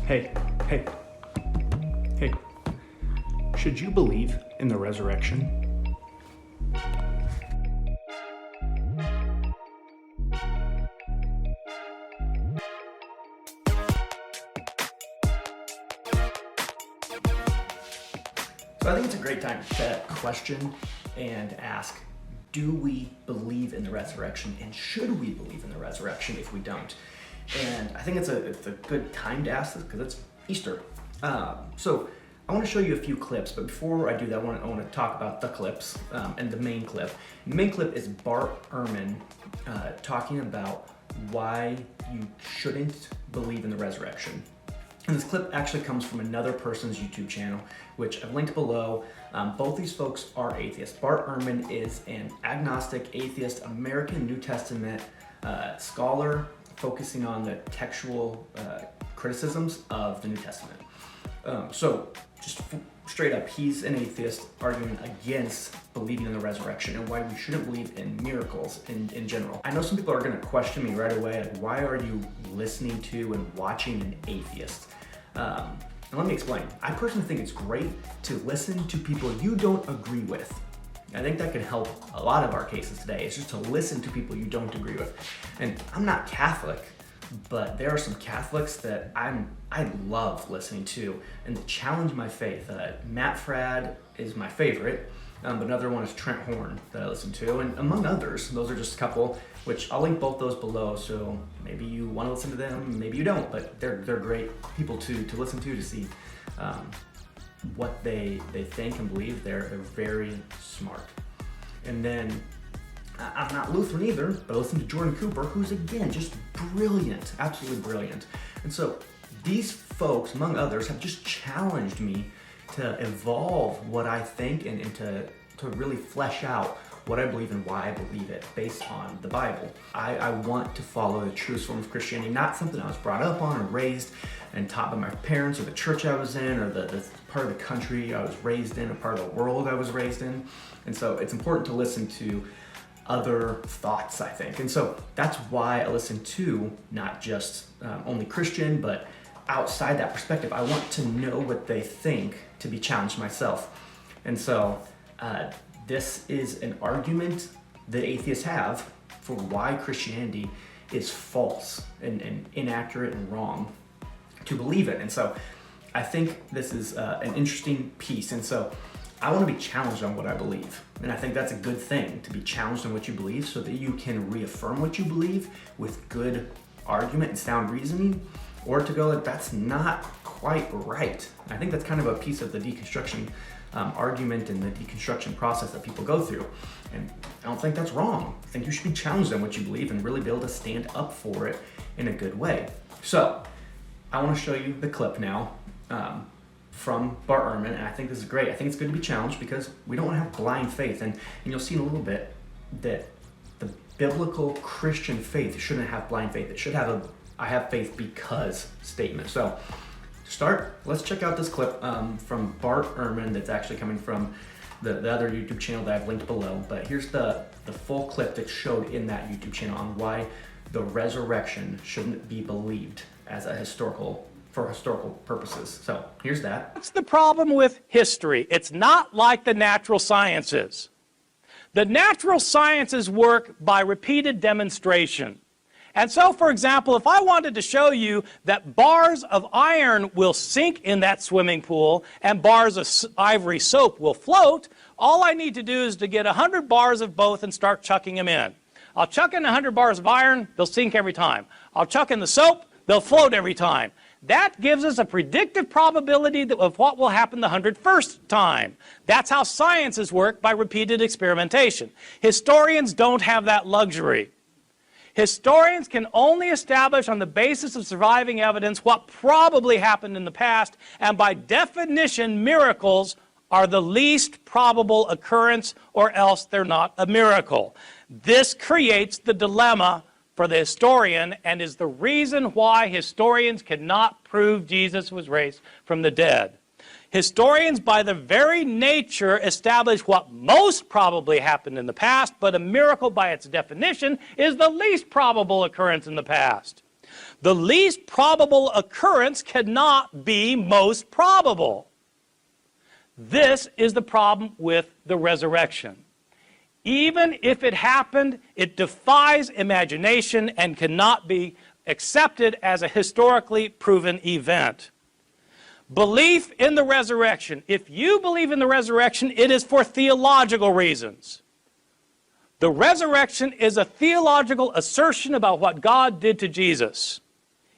Hey, hey, hey. Should you believe in the resurrection? So I think it's a great time to question and ask, do we believe in the resurrection, and should we believe in the resurrection if we don't? And I think it's a good time to ask this because it's Easter. So I want to show you a few clips, but before I do that, I want to talk about the clips and the main clip. The main clip is Bart Ehrman talking about why you shouldn't believe in the resurrection. And this clip actually comes from another person's YouTube channel, which I've linked below. Both these folks are atheists. Bart Ehrman is an agnostic, atheist, American New Testament scholar focusing on the textual criticisms of the New Testament. So just straight up, he's an atheist arguing against believing in the resurrection and why we shouldn't believe in miracles in general. I know some people are going to question me right away, like, why are you listening to and watching an atheist? And let me explain. I personally think it's great to listen to people you don't agree with. I think that can help a lot of our cases today. It's just to listen to people you don't agree with. And I'm not Catholic, but there are some Catholics that I love listening to and that challenge my faith. Matt Fradd is my favorite, but another one is Trent Horn that I listen to, and among others. Those are just a couple, which I'll link both those below, so maybe you want to listen to them, maybe you don't, but they're great people to listen to see what they think and believe. They're very smart. And then I'm not Lutheran either, but I listen to Jordan Cooper, who's again just brilliant, absolutely brilliant. And so these folks, among others, have just challenged me to evolve what I think and to really flesh out what I believe and why I believe it based on the Bible. I want to follow the truest form of Christianity, not something I was brought up on or raised and taught by my parents or the church I was in or the part of the country I was raised in or part of the world I was raised in. And so it's important to listen to other thoughts, I think. And so that's why I listen to not just only Christian, but outside that perspective. I want to know what they think to be challenged myself. And so this is an argument that atheists have for why Christianity is false and inaccurate and wrong to believe it. And so I think this is an interesting piece. And so I want to be challenged on what I believe. And I think that's a good thing, to be challenged on what you believe so that you can reaffirm what you believe with good argument and sound reasoning, or to go like, that's not quite right. And I think that's kind of a piece of the deconstruction argument and the deconstruction process that people go through. And I don't think that's wrong. I think you should be challenged on what you believe and really be able to stand up for it in a good way. So I want to show you the clip now from Bart Ehrman, and I think this is great. I think it's good to be challenged because we don't want to have blind faith, and you'll see in a little bit that the biblical Christian faith shouldn't have blind faith. It should have a I have faith because statement. So to start, let's check out this clip from Bart Ehrman that's actually coming from the other YouTube channel that I've linked below. But here's the full clip that's showed in that YouTube channel on why the resurrection shouldn't be believed as for historical purposes. So here's that. That's the problem with history. It's not like the natural sciences. The natural sciences work by repeated demonstration. And so, for example, if I wanted to show you that bars of iron will sink in that swimming pool and bars of ivory soap will float, all I need to do is to get 100 bars of both and start chucking them in. I'll chuck in 100 bars of iron, they'll sink every time. I'll chuck in the soap, they'll float every time. That gives us a predictive probability of what will happen the 101st time. That's how sciences work, by repeated experimentation. Historians don't have that luxury. Historians can only establish on the basis of surviving evidence what probably happened in the past, and by definition, miracles are the least probable occurrence, or else they're not a miracle. This creates the dilemma for the historian and is the reason why historians cannot prove Jesus was raised from the dead. Historians, by their very nature, establish what most probably happened in the past, but a miracle, by its definition, is the least probable occurrence in the past. The least probable occurrence cannot be most probable. This is the problem with the resurrection. Even if it happened, it defies imagination and cannot be accepted as a historically proven event. Belief in the resurrection. If you believe in the resurrection, it is for theological reasons. The resurrection is a theological assertion about what God did to Jesus.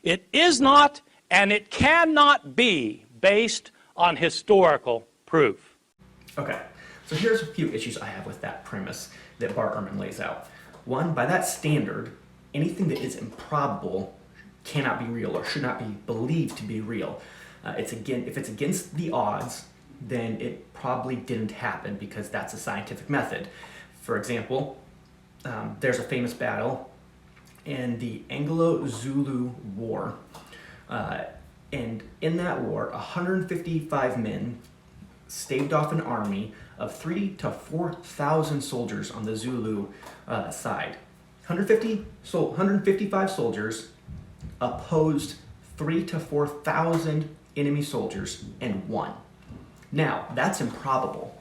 It is not, and it cannot be, based on historical proof. Okay, so here's a few issues I have with that premise that Bart Ehrman lays out. One, by that standard, anything that is improbable cannot be real or should not be believed to be real. If it's against the odds, then it probably didn't happen because that's a scientific method. For example, there's a famous battle in the Anglo-Zulu War. And in that war, 155 men staved off an army of 3,000 to 4,000 soldiers on the Zulu side. 155 soldiers opposed 3,000 to 4,000 enemy soldiers and won. Now, that's improbable.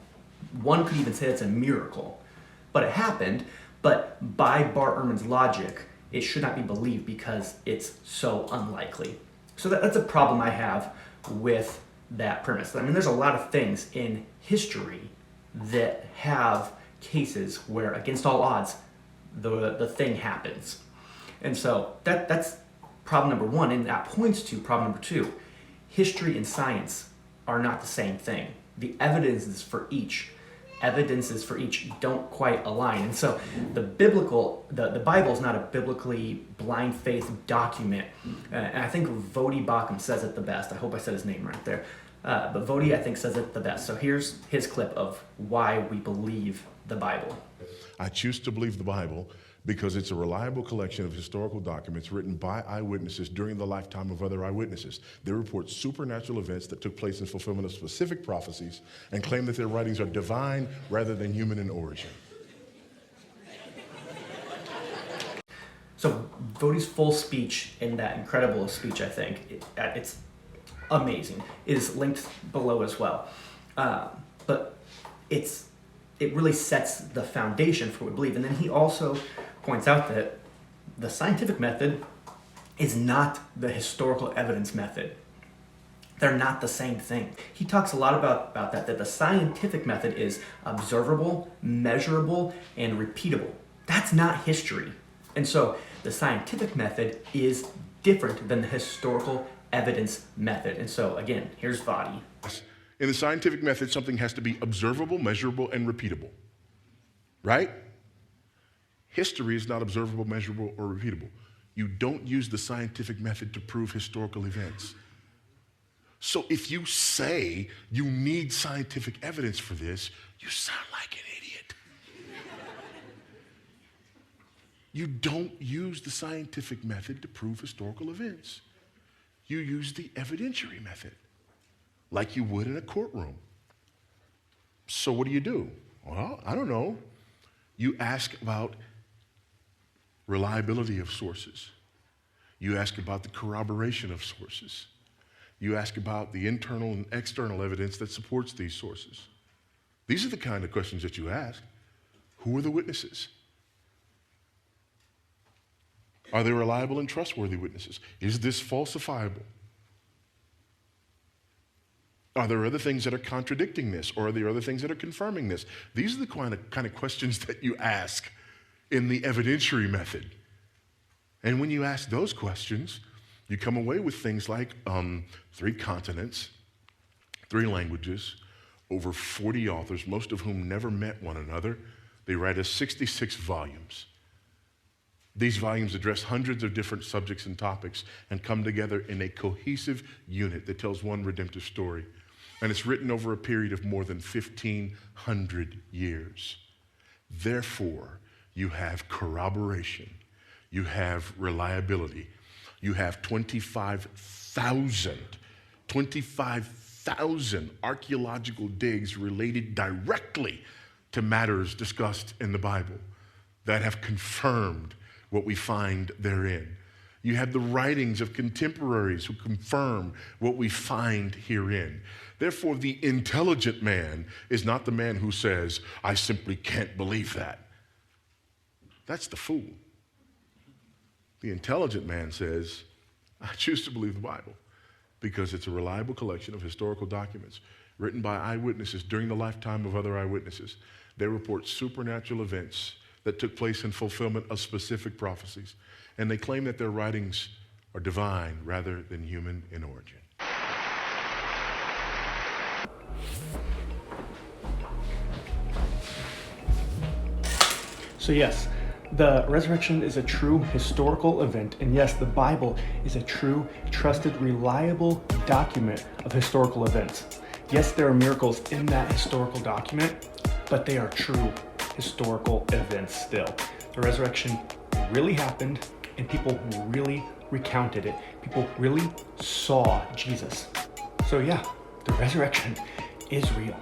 One could even say it's a miracle. But it happened, but by Bart Ehrman's logic, it should not be believed because it's so unlikely. So that's a problem I have with that premise. I mean, there's a lot of things in history that have cases where, against all odds, the thing happens. And so that's problem number one, and that points to problem number two. History and science are not the same thing. The evidences for each don't quite align. And so the Bible is not a biblically blind faith document. And I think Voddie Baucham says it the best. I hope I said his name right there. But Voddie, I think, says it the best. So here's his clip of why we believe the Bible. I choose to believe the Bible because it's a reliable collection of historical documents written by eyewitnesses during the lifetime of other eyewitnesses. They report supernatural events that took place in fulfillment of specific prophecies and claim that their writings are divine rather than human in origin. So Voddie's full speech in that incredible speech, I think, it's amazing, is linked below as well. But it really sets the foundation for what we believe. And then he also points out that the scientific method is not the historical evidence method. They're not the same thing. He talks a lot about that the scientific method is observable, measurable, and repeatable. That's not history. And so the scientific method is different than the historical evidence method. And so again, here's Voddie. In the scientific method, something has to be observable, measurable, and repeatable, right? History is not observable, measurable, or repeatable. You don't use the scientific method to prove historical events. So if you say you need scientific evidence for this, you sound like an idiot. You don't use the scientific method to prove historical events. You use the evidentiary method, like you would in a courtroom. So what do? Well, I don't know. You ask about reliability of sources. You ask about the corroboration of sources. You ask about the internal and external evidence that supports these sources. These are the kind of questions that you ask. Who are the witnesses? Are they reliable and trustworthy witnesses? Is this falsifiable? Are there other things that are contradicting this, or are there other things that are confirming this? These are the kind of questions that you ask in the evidentiary method. And when you ask those questions, you come away with things like 3 continents, 3 languages, over 40 authors, most of whom never met one another. They write us 66 volumes. These volumes address hundreds of different subjects and topics and come together in a cohesive unit that tells one redemptive story. And it's written over a period of more than 1,500 years. Therefore, you have corroboration, you have reliability, you have 25,000 archaeological digs related directly to matters discussed in the Bible that have confirmed what we find therein. You have the writings of contemporaries who confirm what we find herein. Therefore, the intelligent man is not the man who says, I simply can't believe that. That's the fool. The intelligent man says, I choose to believe the Bible because it's a reliable collection of historical documents written by eyewitnesses during the lifetime of other eyewitnesses. They report supernatural events that took place in fulfillment of specific prophecies, and they claim that their writings are divine rather than human in origin. So yes, the resurrection is a true historical event, and yes, the Bible is a true, trusted, reliable document of historical events. Yes, there are miracles in that historical document, but they are true historical events still. The resurrection really happened, and people really recounted it. People really saw Jesus. So yeah, the resurrection is real.